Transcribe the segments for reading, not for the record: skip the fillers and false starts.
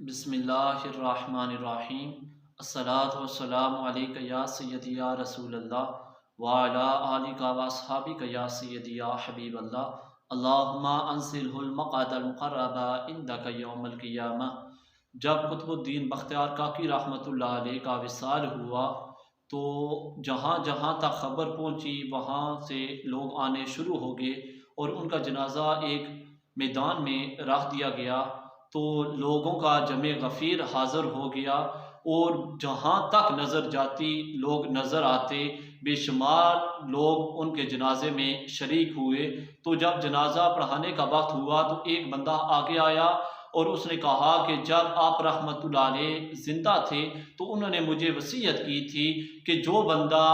بسم اللہ الرحمن الرحیم۔ الصلاۃ والسلام علیک یا سیدی یا رسول اللہ وعلی آلک و اصحابک یا سیدی یا حبیب اللہ، اللہم انزلہ المقعد المقرب عندک یوم القیامہ۔ جب قطب الدین بختیار کاکی رحمۃ اللہ علیہ کا وصال ہوا تو جہاں جہاں تک خبر پہنچی وہاں سے لوگ آنے شروع ہو گئے اور ان کا جنازہ ایک میدان میں رکھ دیا گیا تو لوگوں کا جمع غفیر حاضر ہو گیا اور جہاں تک نظر جاتی لوگ نظر آتے، بے شمار لوگ ان کے جنازے میں شریک ہوئے۔ تو جب جنازہ پڑھانے کا وقت ہوا تو ایک بندہ آگے آیا اور اس نے کہا کہ جب آپ رحمت اللہ علیہ زندہ تھے تو انہوں نے مجھے وصیت کی تھی کہ جو بندہ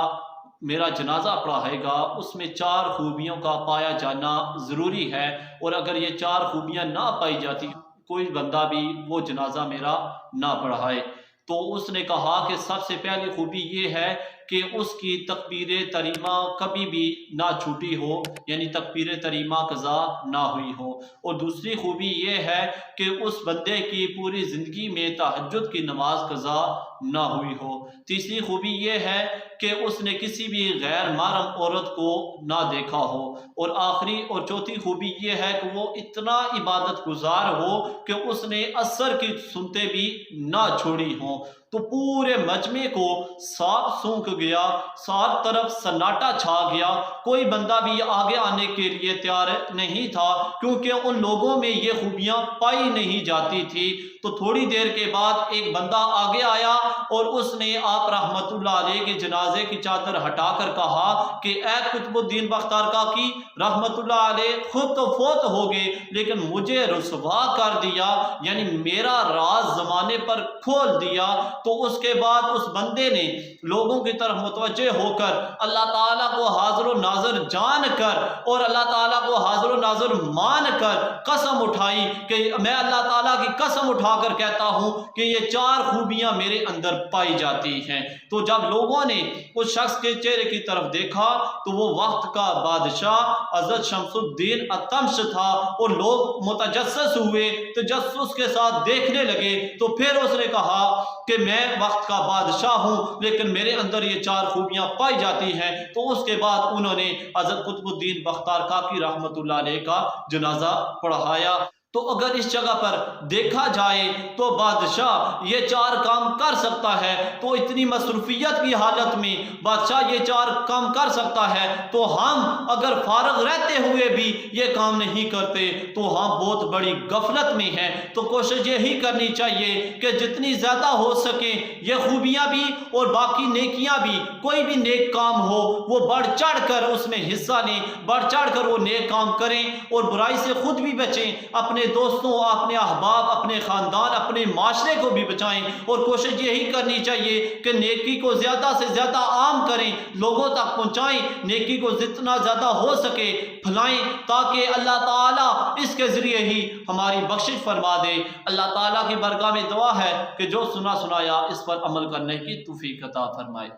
میرا جنازہ پڑھائے گا اس میں 4 خوبیوں کا پایا جانا ضروری ہے، اور اگر یہ 4 خوبیاں نہ پائی جاتی کوئی بندہ بھی وہ جنازہ میرا نہ پڑھائے۔ تو اس نے کہا کہ سب سے پہلی خوبی یہ ہے کہ اس کی تکبیر تحریمہ کبھی بھی نہ چھوٹی ہو، یعنی تکبیر تحریمہ قضا نہ ہوئی ہو، اور دوسری خوبی یہ ہے کہ اس بندے کی پوری زندگی میں تہجد کی نماز قضا نہ ہوئی ہو۔ تیسری خوبی یہ ہے کہ اس نے کسی بھی غیر محرم عورت کو نہ دیکھا ہو، اور آخری اور چوتھی خوبی یہ ہے کہ وہ اتنا عبادت گزار ہو کہ اس نے عصر کی سنتیں بھی نہ چھوڑی ہوں۔ تو پورے مجمع کو صاف سونک گیا، سات طرف سناٹا چھا گیا، کوئی بندہ بھی آگے آنے کے لیے تیار نہیں تھا کیونکہ ان لوگوں میں یہ خوبیاں پائی نہیں جاتی تھی۔ تو تھوڑی دیر کے بعد ایک بندہ آگے آیا اور اس نے آپ رحمت اللہ علیہ کے جنازے کی چادر ہٹا کر کہا کہ اے قطب الدین بختیار کاکی رحمت اللہ علیہ، خود تو فوت ہو گئے لیکن مجھے رسوا کر دیا، یعنی میرا راز زمانے پر کھول دیا۔ تو اس کے بعد اس بندے نے لوگوں کی طرف متوجہ ہو کر اللہ تعالیٰ کو حاضر و ناظر جان کر اور اللہ تعالیٰ کو حاضر و ناظر مان کر قسم اٹھائی کہ میں اللہ تعالیٰ کی قسم اٹھا کر کہتا ہوں کہ یہ 4 خوبیاں میرے اندر پائی جاتی ہیں۔ تو جب لوگوں نے اس شخص کے چہرے کی طرف دیکھا تو وہ وقت کا بادشاہ حضرت شمس الدین التمش تھا، اور لوگ متجسس ہوئے، تجسس کے ساتھ دیکھنے لگے۔ تو پھر اس نے کہا کہ میں وقت کا بادشاہ ہوں لیکن میرے اندر یہ 4 خوبیاں پائی جاتی ہیں۔ تو اس کے بعد انہوں نے حضرت قطب الدین بختیار کاکی رحمت اللہ علیہ کا جنازہ پڑھایا۔ تو اگر اس جگہ پر دیکھا جائے تو بادشاہ یہ 4 کام کر سکتا ہے، تو اتنی مصروفیت کی حالت میں بادشاہ یہ 4 کام کر سکتا ہے، تو ہم اگر فارغ رہتے ہوئے بھی یہ کام نہیں کرتے تو ہم بہت بڑی غفلت میں ہیں۔ تو کوشش یہی کرنی چاہیے کہ جتنی زیادہ ہو سکے یہ خوبیاں بھی اور باقی نیکیاں بھی، کوئی بھی نیک کام ہو وہ بڑھ چڑھ کر اس میں حصہ لیں، بڑھ چڑھ کر وہ نیک کام کریں، اور برائی سے خود بھی بچیں، اپنے دوستوں، اپنے احباب، اپنے خاندان، اپنے معاشرے کو بھی بچائیں۔ اور کوشش یہی کرنی چاہیے کہ نیکی کو زیادہ سے زیادہ عام کریں، لوگوں تک پہنچائیں، نیکی کو جتنا زیادہ ہو سکے پھیلائیں، تاکہ اللہ تعالیٰ اس کے ذریعے ہی ہماری بخشش فرما دے۔ اللہ تعالیٰ کی بارگاہ میں دعا ہے کہ جو سنا سنایا اس پر عمل کرنے کی توفیق عطا فرمائے۔